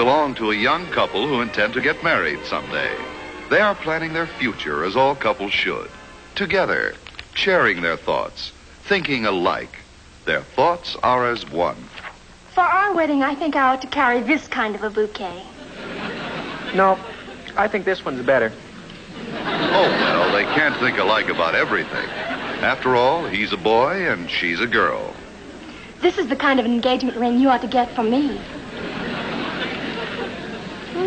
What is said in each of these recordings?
belong to a young couple who intend to get married someday. They are planning their future as all couples should. Together, sharing their thoughts, thinking alike. Their thoughts are as one. For our wedding, I think I ought to carry this kind of a bouquet. No, I think this one's better. Oh, well, they can't think alike about everything. After all, he's a boy and she's a girl. This is the kind of engagement ring you ought to get from me.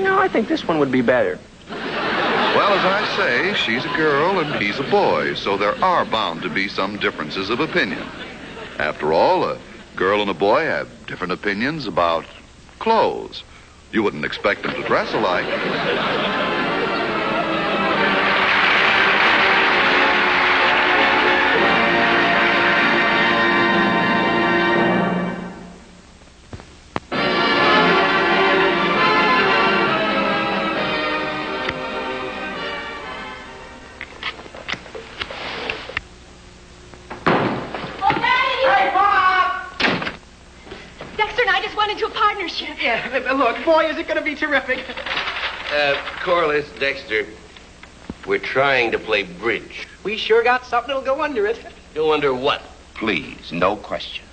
No, I think this one would be better. Well, as I say, she's a girl and he's a boy, so there are bound to be some differences of opinion. After all, a girl and a boy have different opinions about clothes. You wouldn't expect them to dress alike. Yeah, look, boy, is it going to be terrific. Corliss, Dexter, we're trying to play bridge. We sure got something that'll go under it. Go under what? Please, no questions.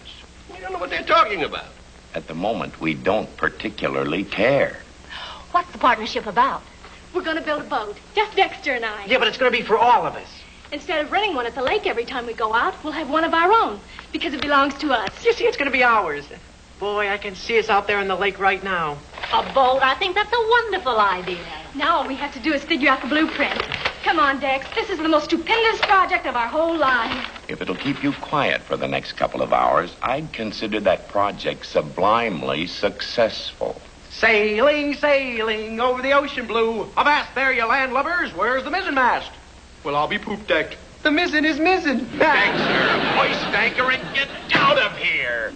We don't know what they're talking about. At the moment, we don't particularly care. What's the partnership about? We're going to build a boat, just Dexter and I. Yeah, but it's going to be for all of us. Instead of renting one at the lake every time we go out, we'll have one of our own, because it belongs to us. You see, it's going to be ours. Boy, I can see us out there in the lake right now. A boat? I think that's a wonderful idea. Now all we have to do is figure out the blueprint. Come on, Dex. This is the most stupendous project of our whole lives. If it'll keep you quiet for the next couple of hours, I'd consider that project sublimely successful. Sailing, sailing over the ocean blue. Avast there, you landlubbers. Where's the mizzen mast? Well, I'll be poop decked. The mizzen is mizzen. Dexter, hoist anchor and get out of here.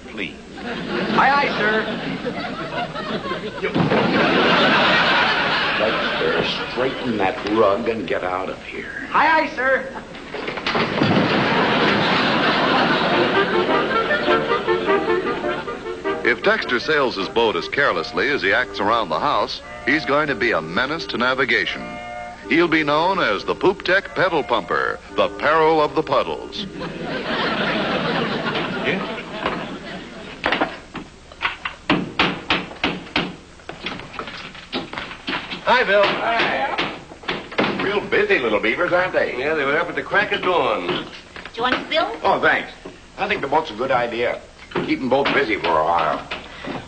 Please. Aye, aye, sir. Dexter, straighten that rug and get out of here. Aye, aye, sir. If Dexter sails his boat as carelessly as he acts around the house, he's going to be a menace to navigation. He'll be known as the Poop Deck Pedal Pumper, the peril of the puddles. Hi, Bill. Hi. Real busy little beavers, aren't they? Yeah, they were up at the crack of dawn. Do you want to Bill? Oh, thanks. I think the boat's a good idea. Keep them both busy for a while.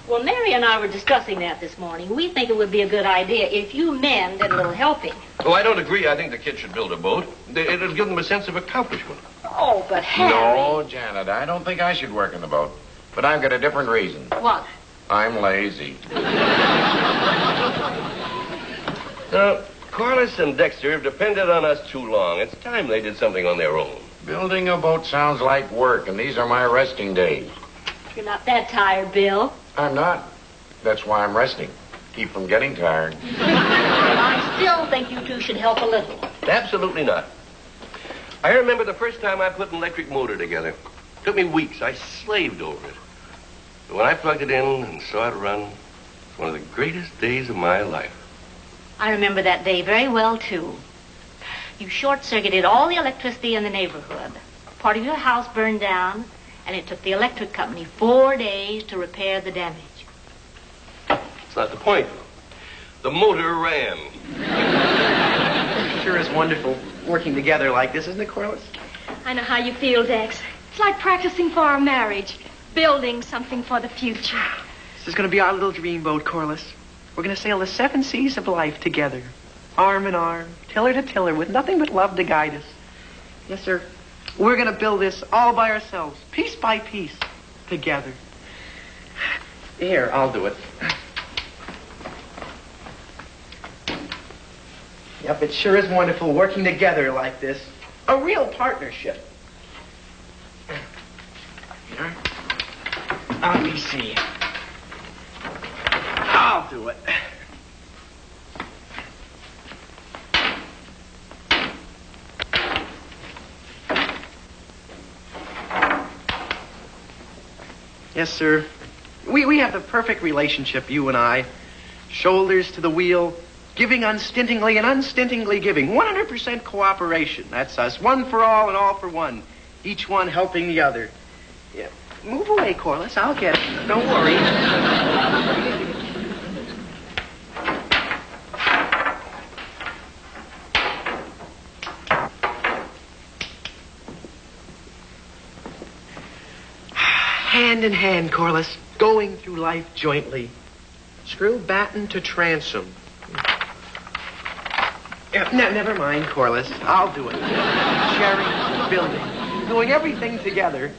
Well, Mary and I were discussing that this morning. We think it would be a good idea if you men did a little helping. Oh, I don't agree. I think the kids should build a boat. It'll give them a sense of accomplishment. Oh, but Harry... No, Janet, I don't think I should work in the boat. But I've got a different reason. What? I'm lazy. Corliss and Dexter have depended on us too long. It's time they did something on their own. Building a boat sounds like work, and these are my resting days. You're not that tired, Bill. I'm not. That's why I'm resting. Keep from getting tired. I still think you two should help a little. Absolutely not. I remember the first time I put an electric motor together. It took me weeks. I slaved over it. But when I plugged it in and saw it run, it was one of the greatest days of my life. I remember that day very well, too. You short-circuited all the electricity in the neighborhood. Part of your house burned down, and it took the electric company 4 days to repair the damage. That's not the point. The motor ran. It sure is wonderful working together like this, isn't it, Corliss? I know how you feel, Dex. It's like practicing for our marriage, building something for the future. This is going to be our little dreamboat, Corliss. We're going to sail the 7 seas of life together, arm in arm, tiller to tiller, with nothing but love to guide us. Yes, sir. We're going to build this all by ourselves, piece by piece, together. Here, I'll do it. Yep, it sure is wonderful working together like this. A real partnership. Here. Let me see. I'll do it. Yes, sir. We have the perfect relationship, you and I. Shoulders to the wheel, giving unstintingly and unstintingly giving. 100% cooperation. That's us. One for all and all for one. Each one helping the other. Yeah. Move away, Corliss. I'll get it. Don't worry. Hand in hand, Corliss, going through life jointly. Screw batten to transom. Yeah, never mind, Corliss. I'll do it. Sharing, building, doing everything together.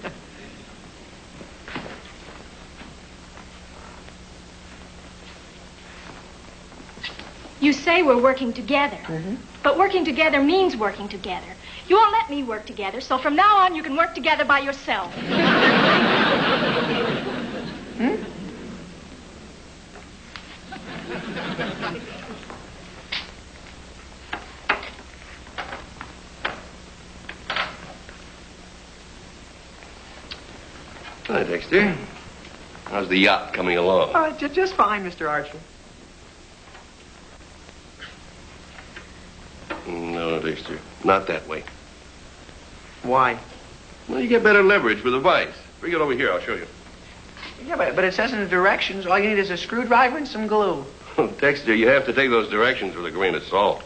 You say we're working together. But working together means working together. You won't let me work together, so from now on you can work together by yourself. Hi, Dexter. How's the yacht coming along? Just fine, Mr. Archer. No, Dexter. Not that way. Why? Well, you get better leverage with a vise. Bring it over here. I'll show you. Yeah, but it says in the directions, all you need is a screwdriver and some glue. Dexter, you have to take those directions with a grain of salt.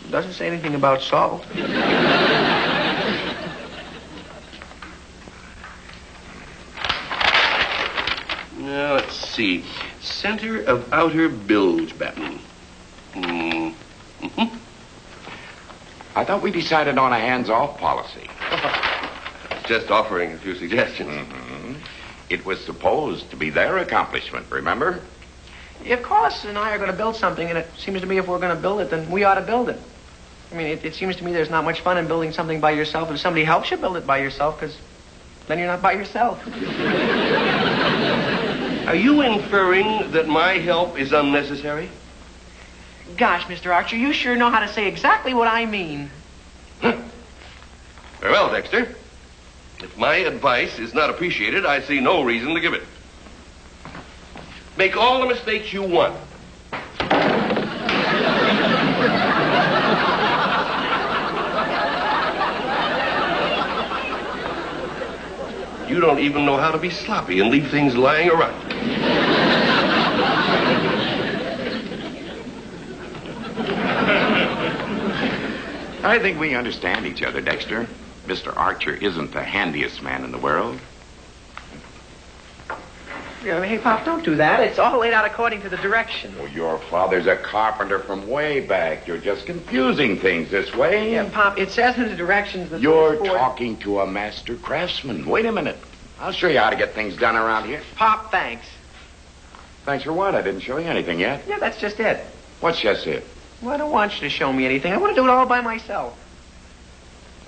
It doesn't say anything about salt. Now, let's see. Center of outer bilge batten. I thought we decided on a hands-off policy. Just offering a few suggestions. It was supposed to be their accomplishment, remember? If Corliss and I are going to build something, and it seems to me if we're going to build it, then we ought to build it. I mean, it seems to me there's not much fun in building something by yourself if somebody helps you build it by yourself, because then you're not by yourself. Are you inferring that my help is unnecessary? Gosh, Mr. Archer, you sure know how to say exactly what I mean. Very well, Dexter. If my advice is not appreciated, I see no reason to give it. Make all the mistakes you want. You don't even know how to be sloppy and leave things lying around. I think we understand each other, Dexter. Mr. Archer isn't the handiest man in the world. Yeah, hey, Pop, don't do that. It's all laid out according to the direction. Well, your father's a carpenter from way back. You're just confusing things this way. Yeah, Pop, it says in the directions that... You're talking to a master craftsman. Wait a minute. I'll show you how to get things done around here. Pop, thanks. Thanks for what? I didn't show you anything yet. Yeah, that's just it. What's just it? Well, I don't want you to show me anything. I want to do it all by myself.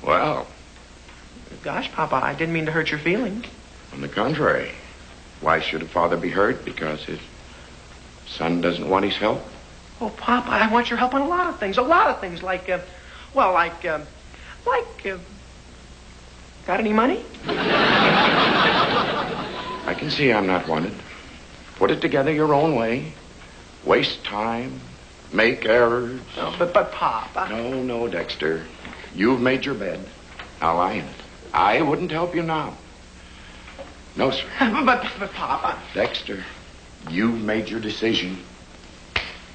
Well, Gosh, Papa, I didn't mean to hurt your feelings. on the contrary. Why should a father be hurt? Because his son doesn't want his help? Oh, Pop, I want your help on a lot of things. A lot of things, like, got any money? I can see I'm not wanted. Put it together your own way. Waste time. Make errors. No, but Pop, No, Dexter. You've made your bed. Now lie in it. I wouldn't help you now. No, sir. But Pop, Dexter, you've made your decision.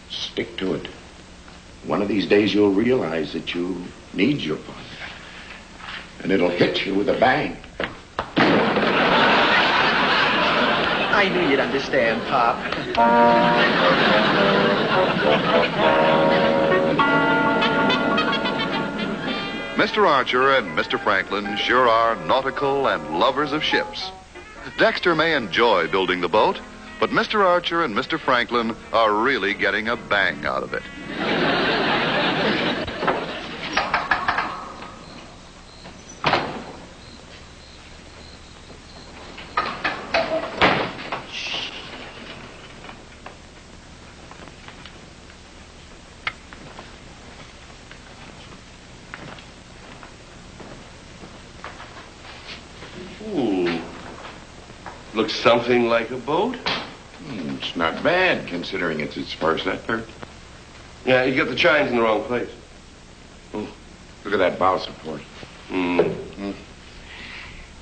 Stick to it. One of these days you'll realize that you need your father. And it'll hit you with a bang. I knew you'd understand, Pop. Mr. Archer and Mr. Franklin sure are nautical and lovers of ships. Dexter may enjoy building the boat, but Mr. Archer and Mr. Franklin are really getting a bang out of it. Looks something like a boat. It's not bad, considering it's its first effort. Yeah, you got the chines in the wrong place. Oh, look at that bow support.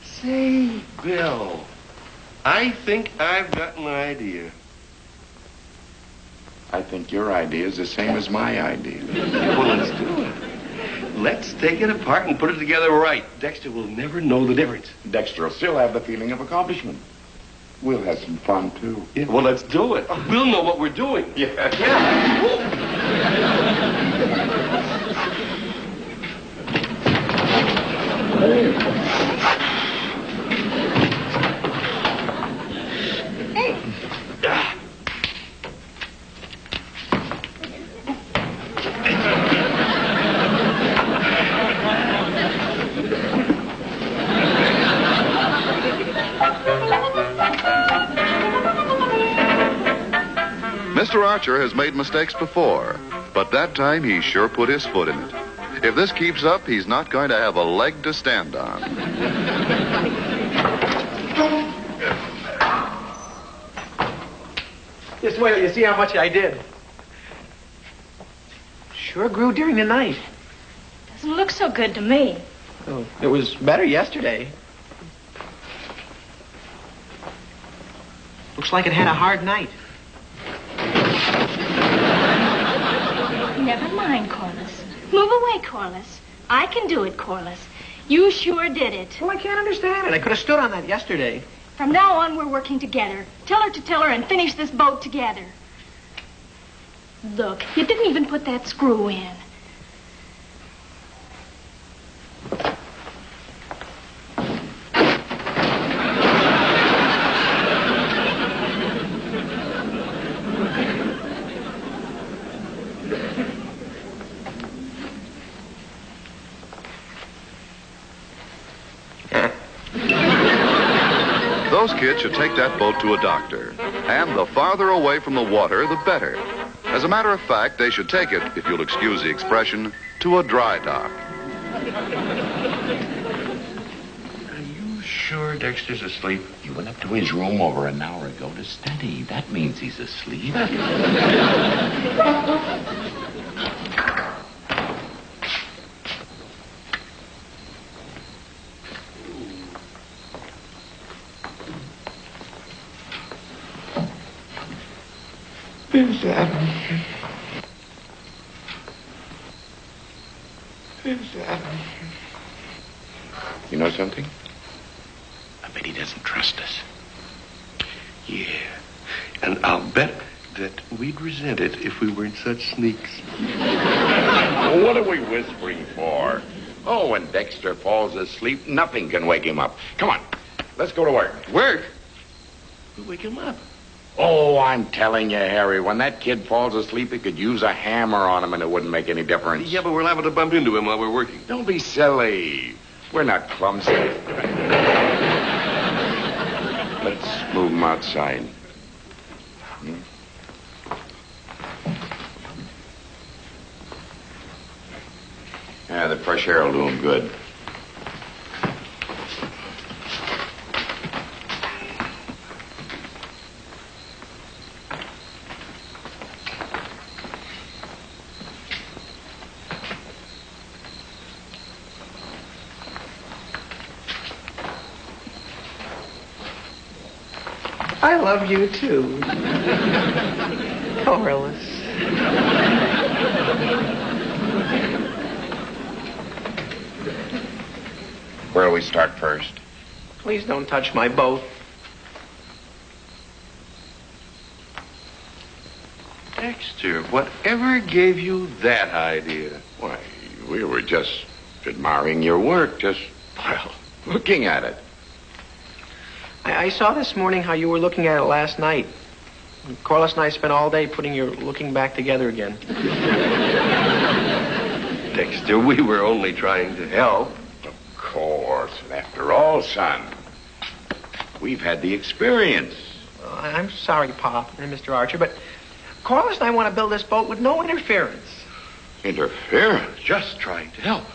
Say, Bill, I think I've got an idea. I think your idea is the same as my idea. Well, let's do it. Let's take it apart and put it together right. Dexter will never know the difference. Dexter will still have the feeling of accomplishment. We'll have some fun, too. Yeah, well, let's do it. We'll know what we're doing. Yeah. Mr. Archer has made mistakes before, but that time he sure put his foot in it. If this keeps up, he's not going to have a leg to stand on. Just wait till you see how much I did. Sure grew during the night. Doesn't look so good to me. Oh, it was better yesterday. Looks like it had a hard night. Never mind, Corliss. Move away, Corliss. I can do it, Corliss. You sure did it. Well, I can't understand it. I could have stood on that yesterday. From now on, we're working together. Tiller to tiller and finish this boat together. Look, you didn't even put that screw in. Those kids should take that boat to a doctor. And the farther away from the water, the better. As a matter of fact, they should take it, if you'll excuse the expression, to a dry dock. Are you sure Dexter's asleep? He went up to his room over an hour ago to study. That means he's asleep. Who's that? You know something? I bet he doesn't trust us. Yeah. And I'll bet that we'd resent it if we weren't such sneaks. Well, what are we whispering for? Oh, when Dexter falls asleep, nothing can wake him up. Come on, let's go to work. Work? We'll wake him up. Oh, I'm telling you, Harry, when that kid falls asleep, he could use a hammer on him and it wouldn't make any difference. Yeah, but we're liable to bump into him while we're working. Don't be silly. We're not clumsy. Let's move him outside. Yeah, the fresh air will do him good. I love you, too. Corliss. Where'll we start first? Please don't touch my boat. Dexter, whatever gave you that idea? Why, we were just admiring your work, just, well, looking at it. I saw this morning how you were looking at it last night. Corliss and I spent all day putting your looking back together again. Dexter, we were only trying to help. Of course. And after all, son, we've had the experience. I'm sorry, Pop and Mr. Archer, but Corliss and I want to build this boat with no interference. Interference? Just trying to help.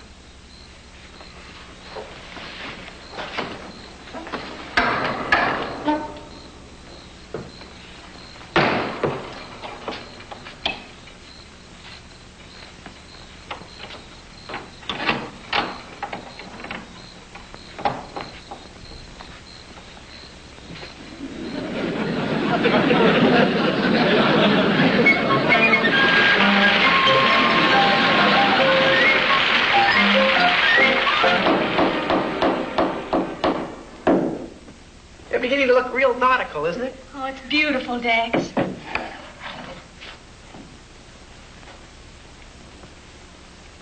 radical, isn't it? Oh, it's beautiful, Dex.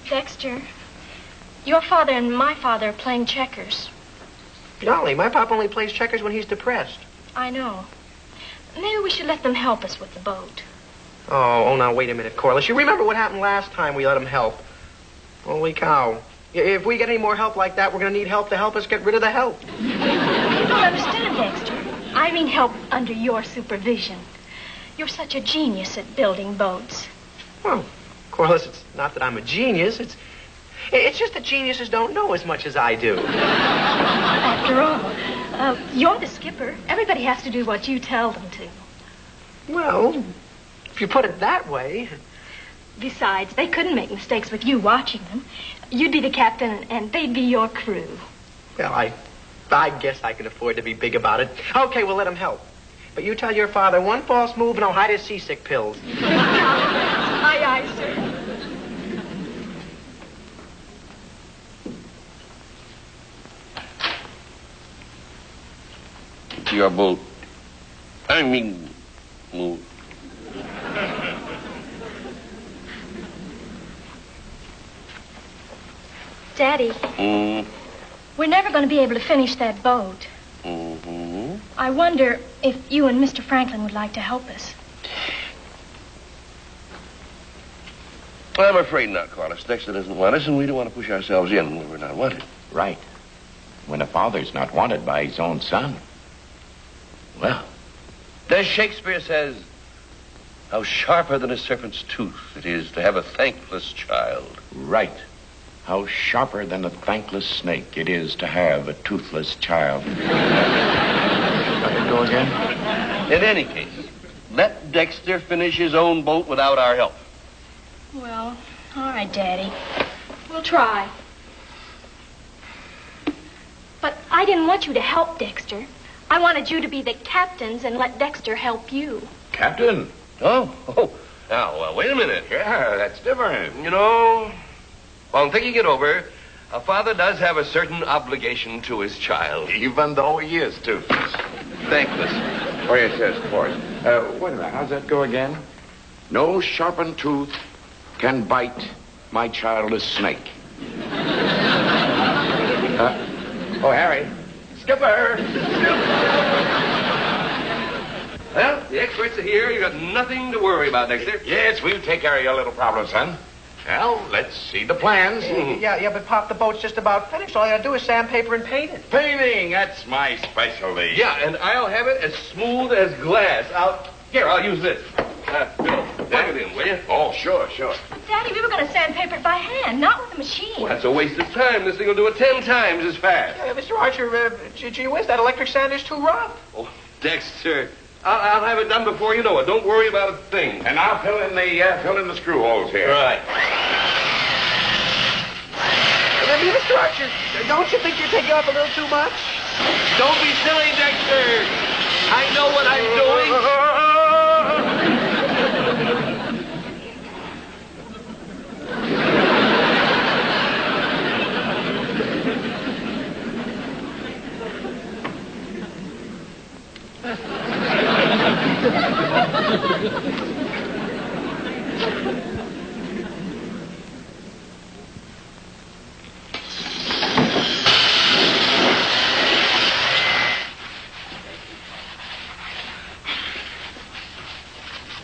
Dexter, your father and my father are playing checkers. Golly, my pop only plays checkers when he's depressed. I know. Maybe we should let them help us with the boat. Oh, now, wait a minute, Corliss. You remember what happened last time we let him help? Holy cow. If we get any more help like that, we're going to need help to help us get rid of the help. You don't understand, Dexter. I mean help under your supervision. You're such a genius at building boats. Well, Corliss, it's not that I'm a genius. It's just that geniuses don't know as much as I do. After all, you're the skipper. Everybody has to do what you tell them to. Well, if you put it that way. Besides, they couldn't make mistakes with you watching them. You'd be the captain, and they'd be your crew. Well, I guess I can afford to be big about it. Okay, we'll let him help. But you tell your father one false move and I'll hide his seasick pills. Aye, aye, sir. Your boat. I mean, move. Daddy, we're never going to be able to finish that boat. Mm-hmm. I wonder if you and Mr. Franklin would like to help us. Well, I'm afraid not, Corliss. Dexter doesn't want us, and we don't want to push ourselves in when we're not wanted. Right. When a father's not wanted by his own son. Well, As Shakespeare says, how sharper than a serpent's tooth it is to have a thankless child. right. How sharper than a thankless snake it is to have a toothless child. Let it go again? In any case, let Dexter finish his own boat without our help. Well, all right, Daddy. We'll try. But I didn't want you to help Dexter. I wanted you to be the captains and let Dexter help you. Captain? Oh. Now, wait a minute. Yeah, that's different. You know, on thinking it over, a father does have a certain obligation to his child. Even though he is toothless. Thankless. Oh, yes, of course. Wait a minute. How's that go again? No sharpened tooth can bite my childless snake. Oh, Harry. Skipper! Well, the experts are here. You got nothing to worry about, Dexter. Yes, we'll take care of your little problem, son. Well, let's see the plans. Yeah, but Pop, the boat's just about finished. All you gotta do is sandpaper and paint it. Painting, that's my specialty. Yeah, and I'll have it as smooth as glass. I'll use this. Bill, plug it in, will you? Oh, sure. Daddy, we were going to sandpaper it by hand, not with a machine. Well, that's a waste of time. This thing will do it 10 times as fast. Mr. Archer, gee whiz, that electric sander's too rough. Oh, Dexter, I'll have it done before you know it. Don't worry about a thing. And I'll fill in the screw holes here. Right. Mr. Archer, don't you think you're taking off a little too much? Don't be silly, Dexter. I know what I'm doing.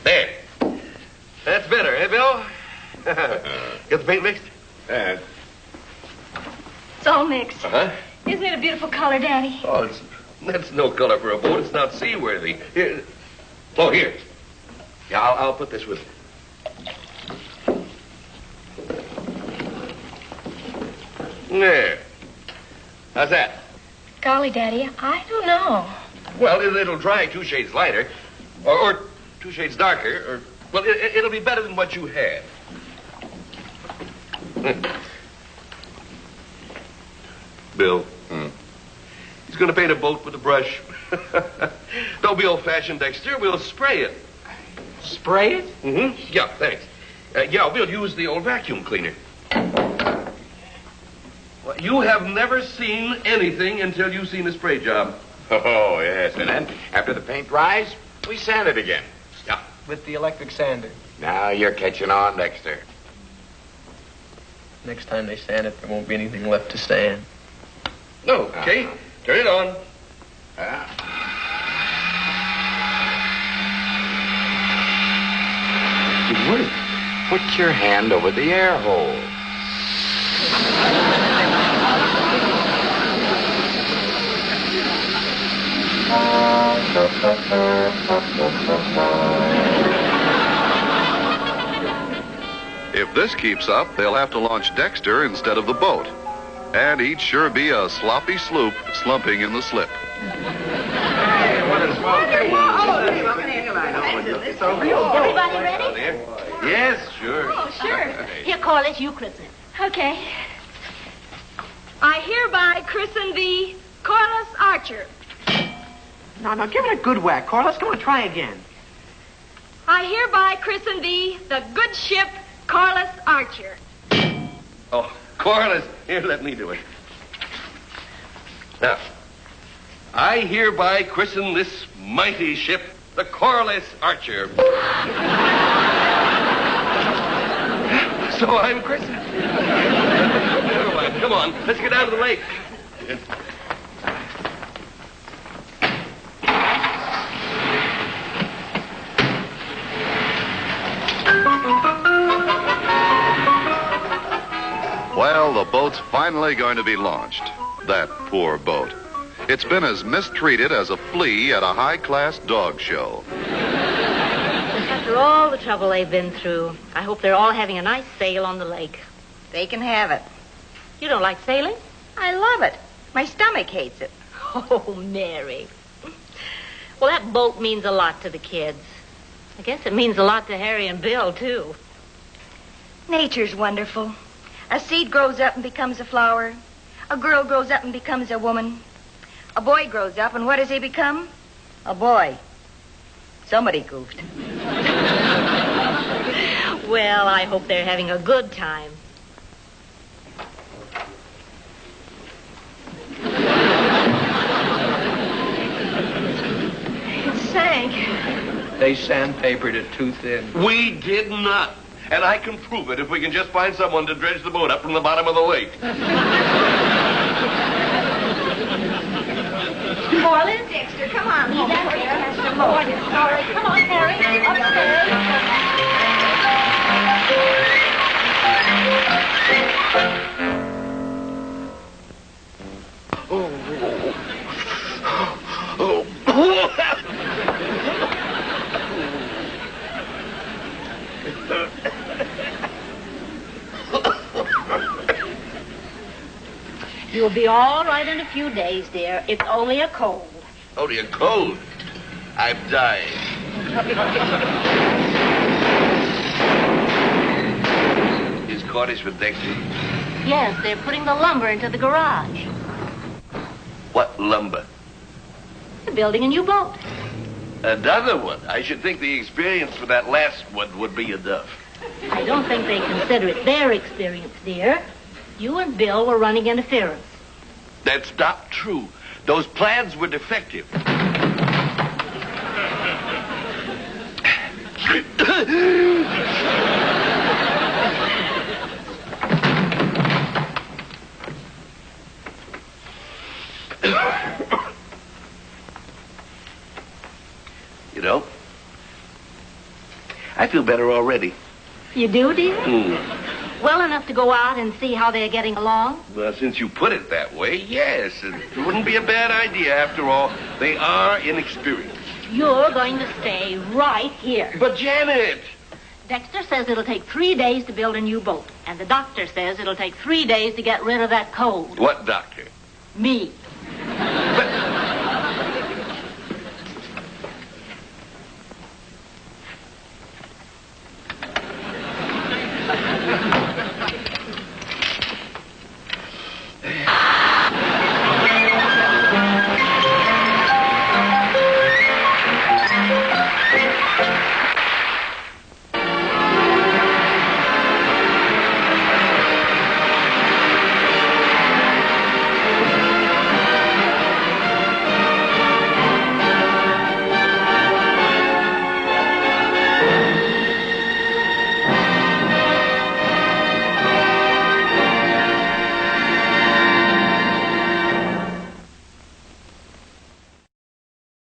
There. That's better, eh, Bill? Get the paint mixed? It's all mixed. Uh-huh. Isn't it a beautiful color, Daddy? Oh, that's no color for a boat. It's not seaworthy. Here. Oh, here. Yeah, I'll put this with it. There. How's that? Golly, Daddy, I don't know. Well, it'll dry 2 shades lighter, or 2 shades darker, or, well, it'll be better than what you had. Bill. He's going to paint a boat with a brush. Don't be old-fashioned, Dexter. We'll spray it. Spray it? Mm-hmm. Yeah, thanks. We'll use the old vacuum cleaner. Well, you have never seen anything until you've seen a spray job. Oh, yes. And then, after the paint dries, we sand it again. Yeah. With the electric sander. Now you're catching on, Dexter. Next time they sand it, there won't be anything left to sand. Okay, turn it on. It worked. Put your hand over the air hole. If this keeps up, they'll have to launch Dexter instead of the boat. And he'd sure be a sloppy sloop slumping in the slip. Everybody ready? Yes, sure. Oh, sure. Here, Corliss, you christen it. Okay. I hereby christen thee Corliss Archer. No, give it a good whack, Corliss. Come on, try again. I hereby christen thee the good ship Corliss Archer. Oh, Corliss, here, let me do it. Now, I hereby christen this mighty ship the Corliss Archer. So I'm christened. Never mind. Come on, let's get down to the lake. Well, the boat's finally going to be launched. That poor boat. It's been as mistreated as a flea at a high-class dog show. After all the trouble they've been through, I hope they're all having a nice sail on the lake. They can have it. You don't like sailing? I love it. My stomach hates it. Oh, Mary. Well, that boat means a lot to the kids. I guess it means a lot to Harry and Bill, too. Nature's wonderful. A seed grows up and becomes a flower. A girl grows up and becomes a woman. A boy grows up, and what does he become? A boy. Somebody goofed. Well, I hope they're having a good time. It sank. They sandpapered it too thin. We did not. And I can prove it if we can just find someone to dredge the boat up from the bottom of the lake. Corliss? Dexter, come on. Leave that there. All right, come on, Harry. Upstairs. You'll be all right in a few days, dear. It's only a cold. Only a cold. I'm dying. Is Corliss with Dexter? Yes, they're putting the lumber into the garage. What lumber? They're building a new boat. Another one. I should think the experience for that last one would be enough. I don't think they consider it their experience, dear. You and Bill were running interference. That's not true. Those plans were defective. You know, I feel better already. You do, dear? Well enough to go out and see how they're getting along? Well, since you put it that way, yes. It wouldn't be a bad idea. After all, they are inexperienced. You're going to stay right here. But, Janet! Dexter says it'll take 3 days to build a new boat. And the doctor says it'll take 3 days to get rid of that cold. What doctor? Me.